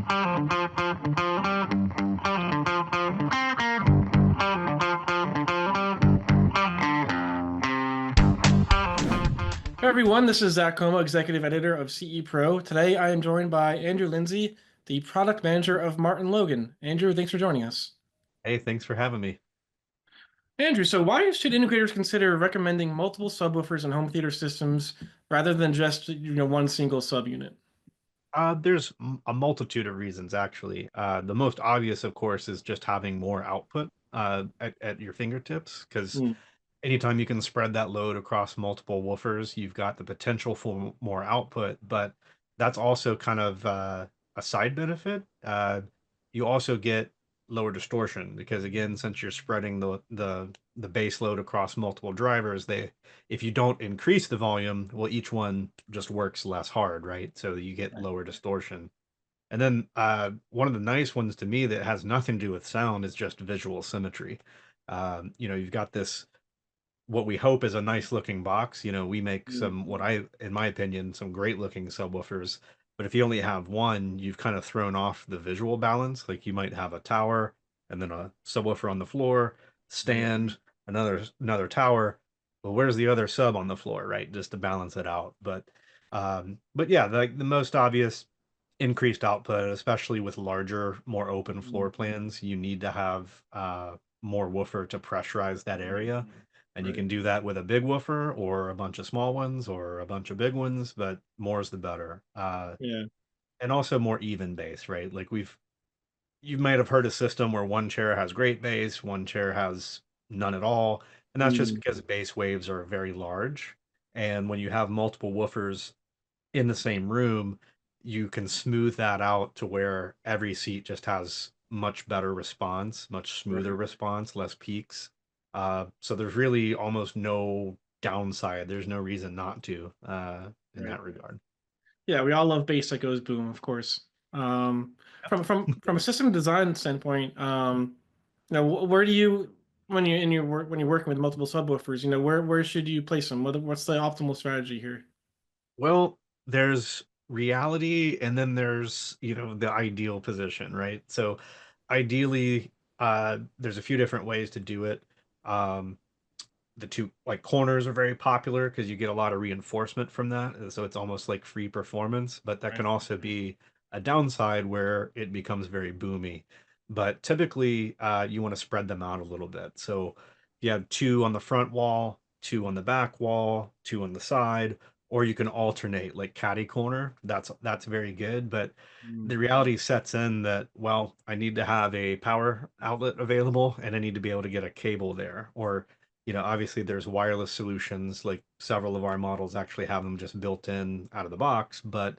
Hey everyone, this is Zach Como, Executive Editor of CE Pro. Today I am joined by Andrew Lindsey, the Product Manager of MartinLogan. Andrew, thanks for joining us. Hey, thanks for having me. Andrew, so why should integrators consider recommending multiple subwoofers in home theater systems rather than just one single subunit? There's a multitude of reasons, actually. The most obvious, of course, is just having more output at your fingertips, because Hmm. anytime you can spread that load across multiple woofers, you've got the potential for more output, but that's also kind of a side benefit. You also get lower distortion because, again, since you're spreading the base load across multiple drivers, they if you don't increase the volume, well, each one just works less hard, right? So you get lower distortion. And then one of the nice ones to me that has nothing to do with sound is just visual symmetry. You've got this what we hope is a nice looking box. We make some in my opinion, some great looking subwoofers. But if you only have one, you've kind of thrown off the visual balance. Like you might have a tower and then a subwoofer on the floor, stand, another tower. Well, where's the other sub on the floor, right? Just to balance it out. But yeah, the most obvious increased output, especially with larger, more open floor plans, you need to have more woofer to pressurize that area. And you Right. can do that with a big woofer or a bunch of small ones or a bunch of big ones, but more is the better. Yeah. And also more even bass, right? Like you might have heard a system where one chair has great bass, one chair has none at all. And that's just Mm. because bass waves are very large. And when you have multiple woofers in the same room, you can smooth that out to where every seat just has much better response, much smoother Right. response, less peaks. So there's really almost no downside. There's no reason not to in Right. that regard. Yeah, we all love bass that goes boom, of course. From a system design standpoint, where do you when you in your work when you're working with multiple subwoofers, where should you place them? What's the optimal strategy here? Well, there's reality and then there's, the ideal position, right? So ideally, there's a few different ways to do it. Um, the two like corners are very popular because you get a lot of reinforcement from that. And so it's almost like free performance, but that Right. can also be a downside where it becomes very boomy. But typically, you want to spread them out a little bit. So you have two on the front wall, two on the back wall, two on the side, or you can alternate like catty corner. That's very good. But Mm. the reality sets in that, well, I need to have a power outlet available and I need to be able to get a cable there. Or obviously there's wireless solutions, like several of our models actually have them just built in out of the box, but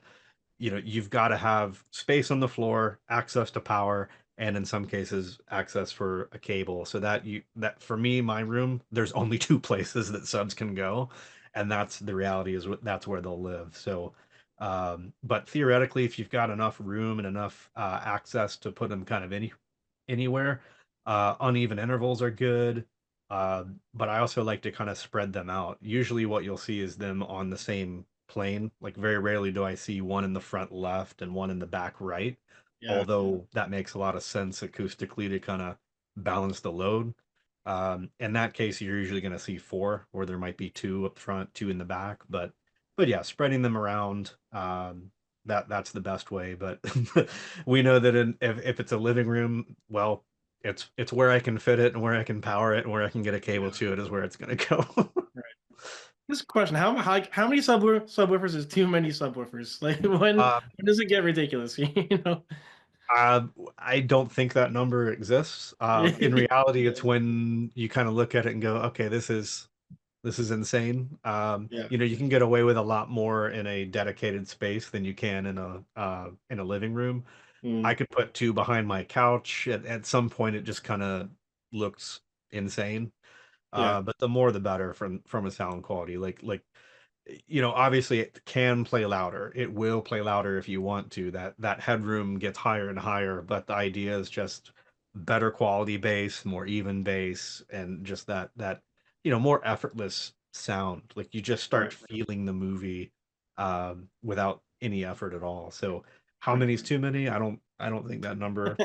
you've got to have space on the floor, access to power, and in some cases access for a cable. So that for me, my room, there's only two places that subs can go, and that's the reality is that's where they'll live. So but theoretically, if you've got enough room and enough access to put them kind of anywhere, uneven intervals are good. But I also like to kind of spread them out. Usually what you'll see is them on the same plane. Like very rarely do I see one in the front left and one in the back right. Yeah. Although that makes a lot of sense acoustically to kind of balance the load. In that case, you're usually going to see four, or there might be two up front, two in the back. But yeah, spreading them around, that's the best way. But we know that if it's a living room, well, it's where I can fit it and where I can power it and where I can get a cable to it is where it's going to go. Right. This question: how many subwoofers is too many subwoofers? Like when does it get ridiculous? Uh, I don't think that number exists. In reality, it's when you kind of look at it and go, okay, this is insane. Yeah. You can get away with a lot more in a dedicated space than you can in a living room. I Mm. could put two behind my couch. At some point, it just kind of looks insane. Yeah. But the more the better from a sound quality. Obviously it can play louder. It will play louder if you want to. That headroom gets higher and higher, but the idea is just better quality bass, more even bass, and just that more effortless sound. Like you just start Right. feeling the movie without any effort at all. So How Right. many is too many? I don't think that number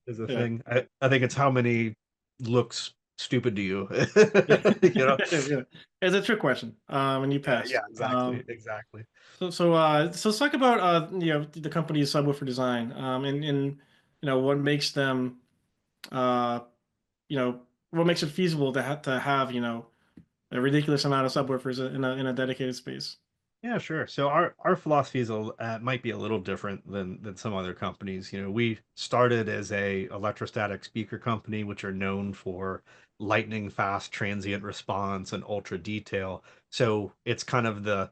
is a Yeah. thing. I think it's how many looks stupid to you. Yeah. You know? Yeah. It's a trick question. And you Yeah, passed. yeah, exactly, exactly. So let's talk about the company's subwoofer design, and what makes them uh what makes it feasible to have a ridiculous amount of subwoofers in a dedicated space. Yeah, sure. So our philosophy might be a little different than some other companies. We started as a electrostatic speaker company, which are known for lightning fast transient response and ultra detail. So it's kind of the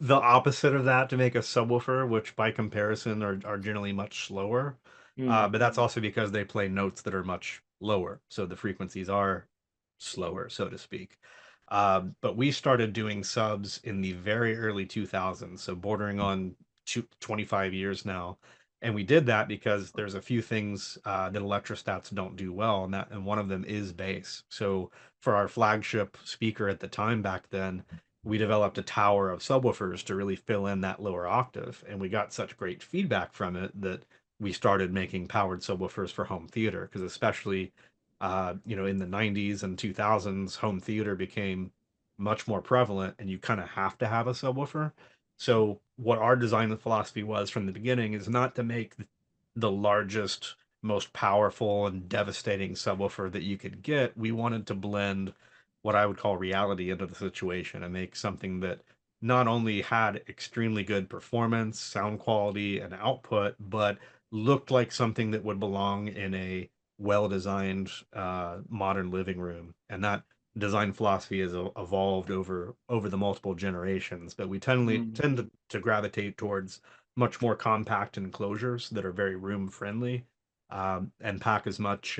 opposite of that to make a subwoofer, which by comparison are generally much slower. Mm, But that's also because they play notes that are much lower, so the frequencies are slower, so to speak. But we started doing subs in the very early 2000s, so bordering on 25 years now. And we did that because there's a few things that electrostats don't do well, and one of them is bass. So for our flagship speaker at the time back then, we developed a tower of subwoofers to really fill in that lower octave, and we got such great feedback from it that we started making powered subwoofers for home theater, because especially in the 90s and 2000s, home theater became much more prevalent and you kind of have to have a subwoofer. So what our design philosophy was from the beginning is not to make the largest, most powerful and devastating subwoofer that you could get. We wanted to blend what I would call reality into the situation and make something that not only had extremely good performance, sound quality, and output, but looked like something that would belong in a well-designed modern living room. And that design philosophy has evolved over the multiple generations. But we mm, tend to gravitate towards much more compact enclosures that are very room friendly, and pack as much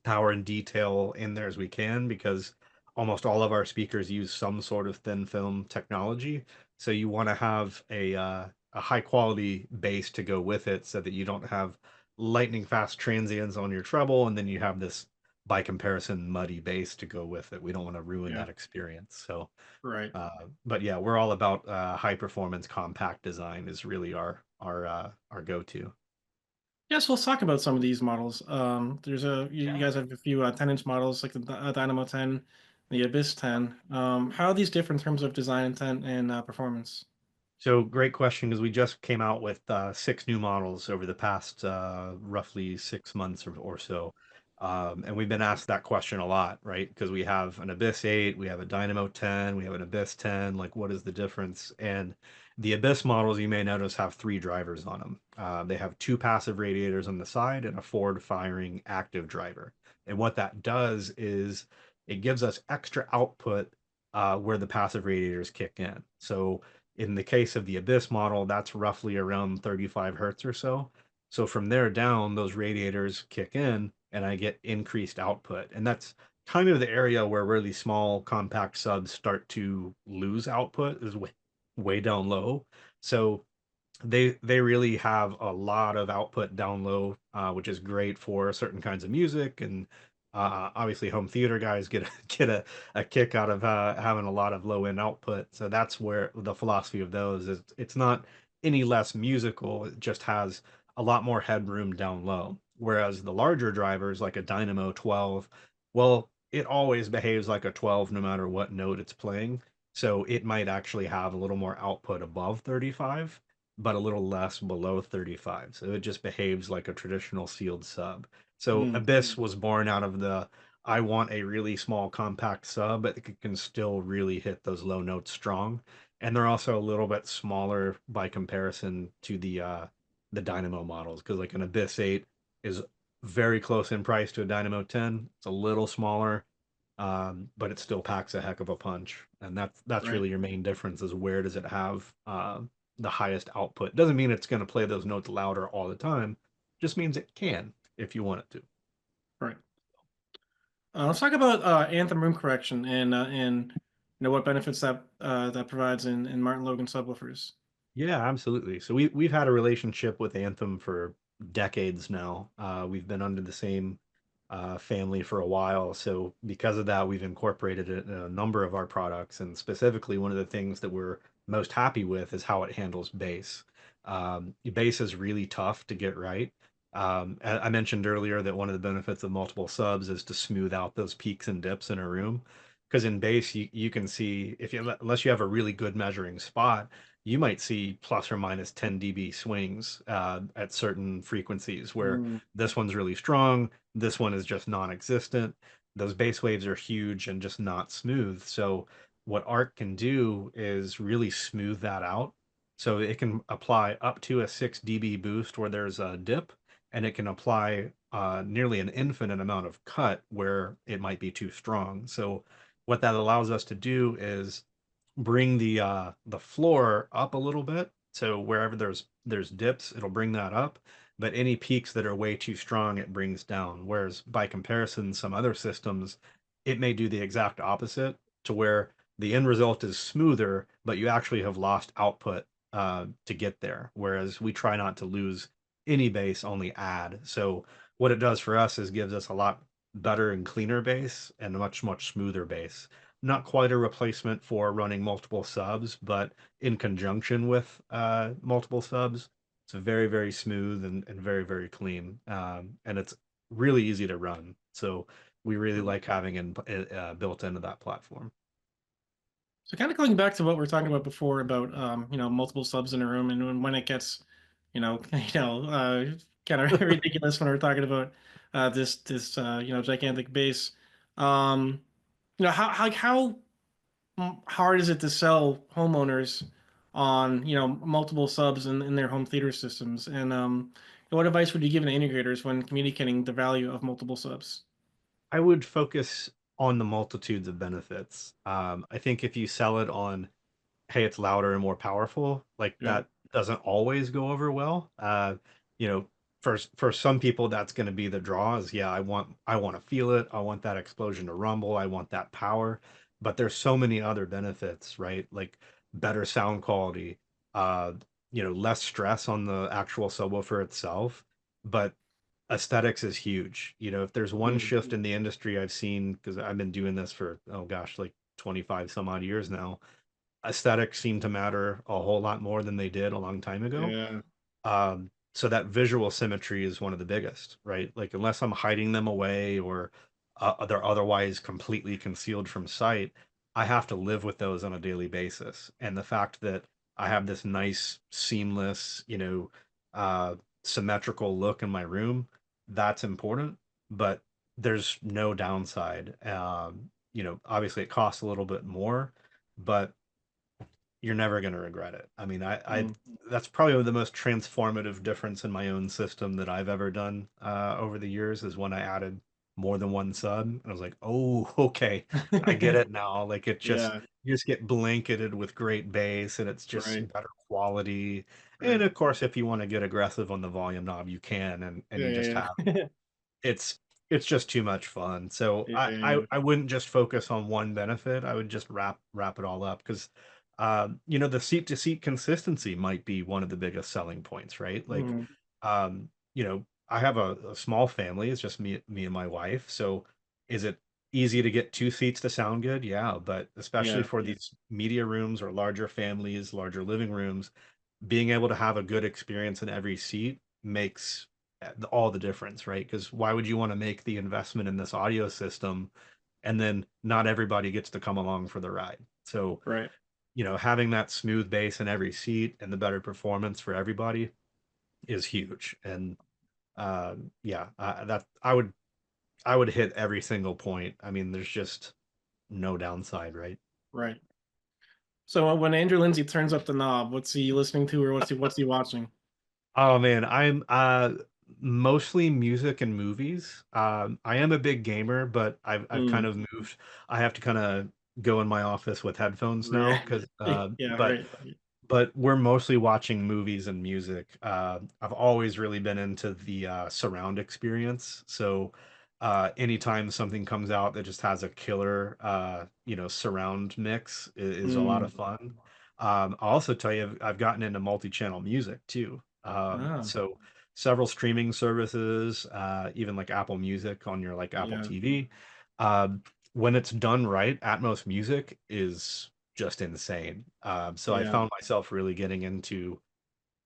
power and detail in there as we can, because almost all of our speakers use some sort of thin film technology. So you want to have a high quality bass to go with it, so that you don't have lightning fast transients on your treble, and then you have this by comparison muddy bass to go with it. We don't want to ruin yeah. that experience. So, Right. but yeah, we're all about high performance compact design is really our go to. Yes, let's talk about some of these models. You Yeah. guys have a few 10-inch models like the Dynamo 10, the Abyss 10. How are these different in terms of design intent and performance? So great question, because we just came out with six new models over the past roughly 6 months or so. And we've been asked that question a lot, right? Because we have an Abyss 8, we have a Dynamo 10, we have an Abyss 10. Like, what is the difference? And the Abyss models, you may notice, have three drivers on them. They have two passive radiators on the side and a forward firing active driver. And what that does is it gives us extra output where the passive radiators kick in. So in the case of the Abyss model, that's roughly around 35 hertz or so. So from there down, those radiators kick in and I get increased output. And that's kind of the area where really small compact subs start to lose output, is way down low. So they really have a lot of output down low, which is great for certain kinds of music. And obviously home theater guys get a kick out of having a lot of low end output. So that's where the philosophy of those is, it's not any less musical, it just has a lot more headroom down low. Whereas the larger drivers like a Dynamo 12, well, it always behaves like a 12 no matter what note it's playing. So it might actually have a little more output above 35, but a little less below 35. So it just behaves like a traditional sealed sub. So Mm, Abyss was born out of the, I want a really small compact sub, but it can still really hit those low notes strong. And they're also a little bit smaller by comparison to the Dynamo models, because like an Abyss 8 is very close in price to a Dynamo 10. It's a little smaller, but it still packs a heck of a punch. And that's right. really your main difference, is where does it have the highest output. Doesn't mean it's going to play those notes louder all the time. Just means it can if you want it to. Right. Let's talk about Anthem Room Correction and what benefits that provides in MartinLogan subwoofers. Yeah, absolutely. So we've had a relationship with Anthem for decades now. We've been under the same family for a while. So because of that, we've incorporated it in a number of our products. And specifically, one of the things that we're most happy with is how it handles bass. Bass is really tough to get right. I mentioned earlier that one of the benefits of multiple subs is to smooth out those peaks and dips in a room. Because in bass, you can see if you unless you have a really good measuring spot, you might see plus or minus 10 dB swings at certain frequencies where Mm, this one's really strong, this one is just non-existent. Those bass waves are huge and just not smooth. So what art can do is really smooth that out, so it can apply up to a 6 dB boost where there's a dip, and it can apply nearly an infinite amount of cut where it might be too strong. So what that allows us to do is bring the floor up a little bit. So wherever there's dips, it'll bring that up. But any peaks that are way too strong, it brings down. Whereas by comparison, some other systems, it may do the exact opposite to where the end result is smoother, but you actually have lost output to get there. Whereas we try not to lose any bass, only add. So what it does for us is gives us a lot better and cleaner bass and a much smoother bass. Not quite a replacement for running multiple subs, but in conjunction with multiple subs, it's very smooth and very clean. And it's really easy to run. So we really mm. like having it built into that platform. So kind of going back to what we are talking about before about multiple subs in a room, and when it gets kind of ridiculous when we're talking about this gigantic base. Um, how hard is it to sell homeowners on multiple subs in their home theater systems? And what advice would you give to integrators when communicating the value of multiple subs? I would focus on the multitudes of benefits. I think if you sell it on, hey, it's louder and more powerful, like Yeah. that doesn't always go over well. You know, for some people, that's going to be the draw. Is yeah, I want to feel it. I want that explosion to rumble. I want that power. But there's so many other benefits, right? Like better sound quality, uh, less stress on the actual subwoofer itself. But aesthetics is huge. If there's one Mm, shift in the industry I've seen, because I've been doing this for, oh gosh, like 25 some odd years now, aesthetics seem to matter a whole lot more than they did a long time ago. yeah. So that visual symmetry is one of the biggest, right? Like unless I'm hiding them away or they're otherwise completely concealed from sight, I have to live with those on a daily basis. And the fact that I have this nice, seamless, uh, symmetrical look in my room, that's important. But there's no downside. Obviously it costs a little bit more, but you're never going to regret it. I mean, I Mm. that's probably the most transformative difference in my own system that I've ever done over the years is when I added more than one sub. And I was like, oh, okay, I get it now. Like it just Yeah. you just get blanketed with great bass and it's just Right. better quality. And Right. of course, if you want to get aggressive on the volume knob, you can, and Yeah. you just Yeah. have Yeah. it's it's just too much fun. So Yeah. I wouldn't just focus on one benefit. I would just wrap it all up because the seat to seat consistency might be one of the biggest selling points, right? Like Mhm. I have a small family, it's just me and my wife. So is it easy to get two seats to sound good? Yeah, but especially Yeah. for these media rooms or larger families, larger living rooms, being able to have a good experience in every seat makes all the difference, right? Because why would you want to make the investment in this audio system and then not everybody gets to come along for the ride? So, Right. having that smooth bass in every seat and the better performance for everybody is huge. And yeah, that I would hit every single point. I mean, there's just no downside, right? Right. So when Andrew Lindsay turns up the knob, what's he listening to, or what's he watching? Oh man, I'm mostly music and movies. I am a big gamer, but I've kind Mm. of moved. I have to kind of go in my office with headphones now Yeah. because Yeah. but Right. but we're mostly watching movies and music. I've always really been into the surround experience. So anytime something comes out that just has a killer surround mix is a lot Mm. of fun. I'll also tell you I've gotten into multi-channel music too. Ah. So several streaming services, even like Apple Music on your like Apple Yeah. TV. Um, when it's done right, Atmos music is just insane. So I Yeah. found myself really getting into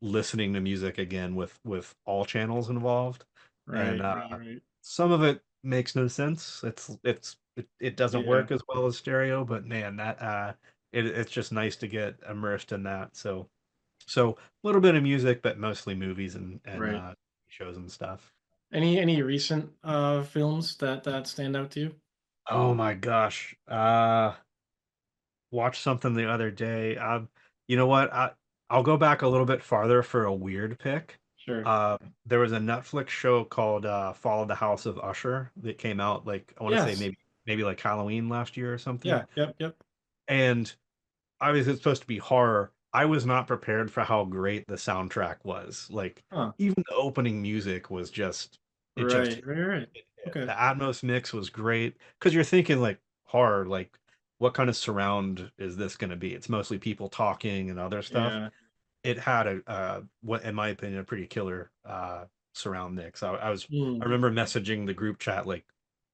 listening to music again with all channels involved, and Right, right, right. some of it makes no sense. It doesn't Yeah, work as well as stereo, but man, that it's just nice to get immersed in that. So a little bit of music, but mostly movies and right. shows and stuff. Any recent films that stand out to you? Oh my gosh. Watched something the other day. You know what? I'll go back a little bit farther for a weird pick. Sure. There was a Netflix show called Fall of the House of Usher that came out like I want to say Yes. maybe like Halloween last year or something. Yeah. Yep. Yep. And obviously it's supposed to be horror. I was not prepared for how great the soundtrack was. Like Huh. even the opening music was just it just Right. Right. Right. hit. Okay. The Atmos mix was great because you're thinking like horror, like what kind of surround is this going to be? It's mostly people talking and other stuff. Yeah. It had a what in my opinion a pretty killer surround mix. I Hmm. remember messaging the group chat like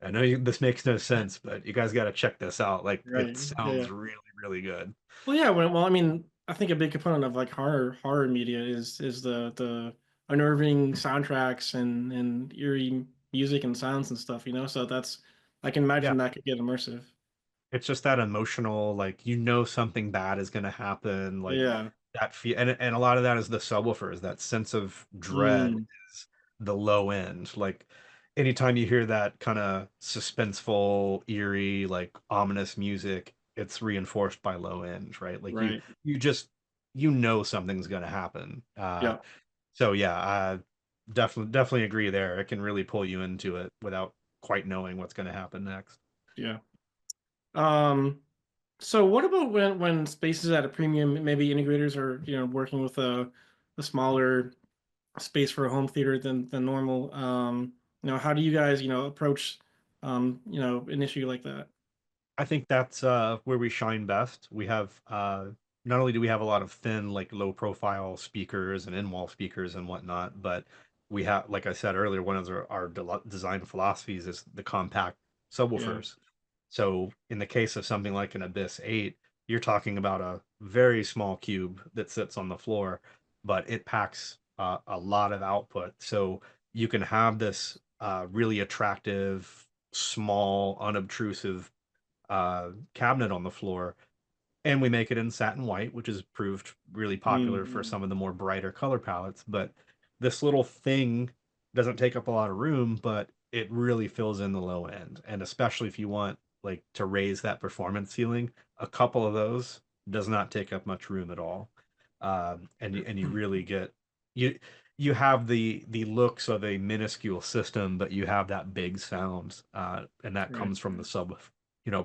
I know this makes no sense, but you guys got to check this out. Like it Right. Yeah. sounds Yeah. really really good. Well, yeah. Well, I mean, I think a big component of like horror media is the unnerving soundtracks and eerie music and sounds and stuff. So that's I can Yeah. imagine that could get immersive. It's just that emotional, like you know something bad is going to happen, like Yeah. that feel, and a lot of that is the subwoofers. That sense of dread Mm. is the low end. Like anytime you hear that kind of suspenseful, eerie, like ominous music, it's reinforced by low end, right? Like Right. you just you know something's going to happen. Yeah. So yeah, I definitely agree there. It can really pull you into it without quite knowing what's going to happen next. Yeah. Um. So what about when space is at a premium? Maybe integrators are working with a smaller space for a home theater than normal. How do you guys approach an issue like that? I think that's where we shine best. We have not only do we have a lot of thin, like low profile speakers and in-wall speakers and whatnot, but we have, like I said earlier, one of design philosophies is the compact Yeah. subwoofers. So in the case of something like an Abyss 8, you're talking about a very small cube that sits on the floor, but it packs a lot of output. So you can have this really attractive, small, unobtrusive cabinet on the floor, and we make it in satin white, which has proved really popular for Mm, some of the more brighter color palettes. But this little thing doesn't take up a lot of room, but it really fills in the low end. And especially if you want like to raise that performance ceiling, a couple of those does not take up much room at all. And you really get you you have the looks of a minuscule system, but you have that big sound, and that right. comes from the sub.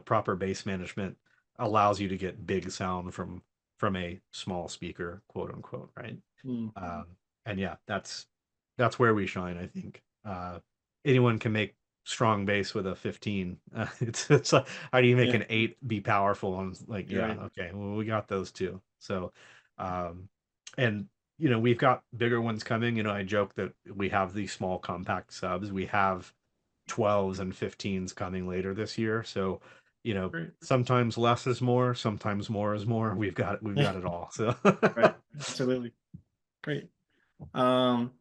Proper bass management allows you to get big sound from a small speaker, quote unquote, right? Mm, Um, and yeah, that's where we shine, I think. Anyone can make strong bass with a 15. It's like, how do you make yeah. an 8 be powerful? And like, You're yeah, right. okay, well, we got those too. So, um, and we've got bigger ones coming. I joke that we have these small compact subs. We have 12s and 15s coming later this year. So, Great. sometimes less is more, sometimes more is more. We've Yeah. got it all. So, Right. Absolutely. Great. Um.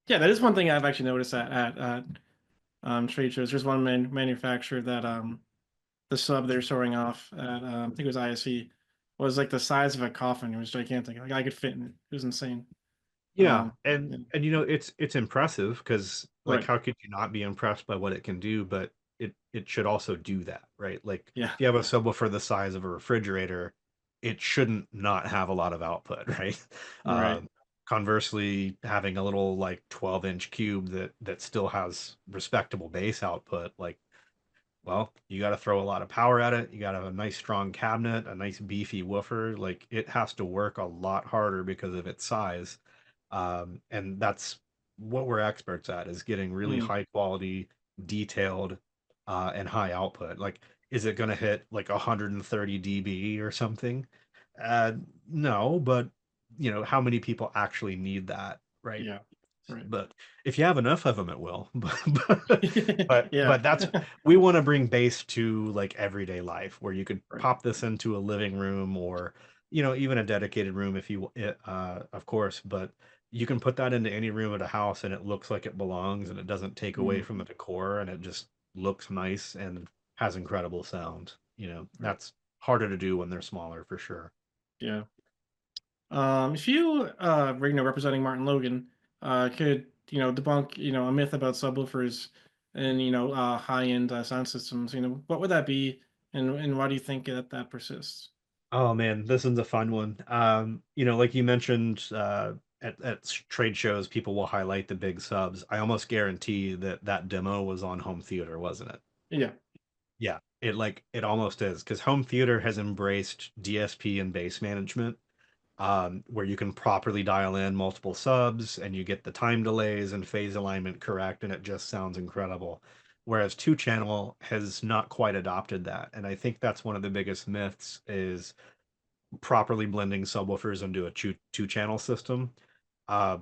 Yeah, that is one thing I've actually noticed at trade shows. There's one manufacturer that the sub they're showing off at I think it was ISE was like the size of a coffin. It was gigantic. Like I could fit in it. It was insane. yeah, and Yeah. and it's impressive because like Right. how could you not be impressed by what it can do? But it should also do that, right? Like Yeah. if you have a subwoofer the size of a refrigerator, it shouldn't not have a lot of output, right? Right. Conversely, having a little like 12-inch cube that still has respectable bass output, like well, you got to throw a lot of power at it. You got to have a nice strong cabinet, a nice beefy woofer. Like it has to work a lot harder because of its size. And that's what we're experts at is getting really Mm, high quality, detailed, and high output. Like, is it going to hit like 130 dB or something? Uh, no, but how many people actually need that, right? yeah. Right. But if you have enough of them, it will. But but Yeah. but that's we want to bring bass to like everyday life where you could Right. pop this into a living room or even a dedicated room if you, of course, but you can put that into any room at a house and it looks like it belongs and it doesn't take away Mm, from the decor and it just looks nice and has incredible sound. right. That's harder to do when they're smaller for sure. Yeah. If you, representing Martin Logan, could, debunk, a myth about subwoofers and, high-end sound systems, what would that be, and why do you think that persists? Oh man, this one's a fun one. Like you mentioned, at trade shows, people will highlight the big subs. I almost guarantee that that demo was on home theater, wasn't it? Yeah. Yeah, it almost is because home theater has embraced DSP and bass management, where you can properly dial in multiple subs and you get the time delays and phase alignment correct, and it just sounds incredible. Whereas two channel has not quite adopted that, and I think that's one of the biggest myths is properly blending subwoofers into a two channel system. Uh,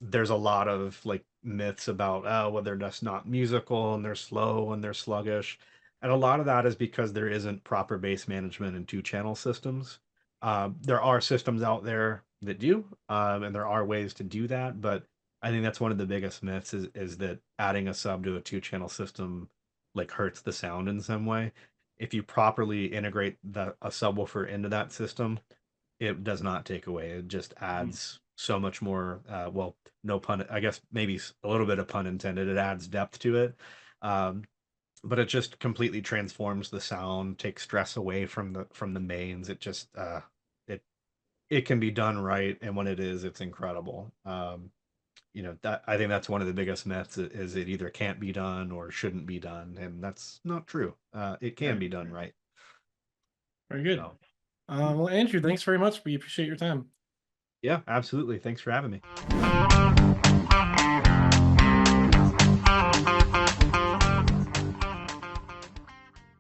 there's a lot of like myths about well they're just not musical and they're slow and they're sluggish, and a lot of that is because there isn't proper bass management in two channel systems. There are systems out there that do, and there are ways to do that, but I think that's one of the biggest myths is that adding a sub to a two channel system like hurts the sound in some way. If you properly integrate a subwoofer into that system, it does not take away. It just Mm, adds so much more. Well, no pun. I guess maybe a little bit of pun intended. It adds depth to it, um, but it just completely transforms the sound, takes stress away from the mains. It just it it can be done right, and when it is, it's incredible. That I think that's one of the biggest myths is it either can't be done or shouldn't be done, and that's not true. It can right. be done right. Very good. So, Well, Andrew, thanks very much. We appreciate your time. yeah, absolutely. Thanks for having me.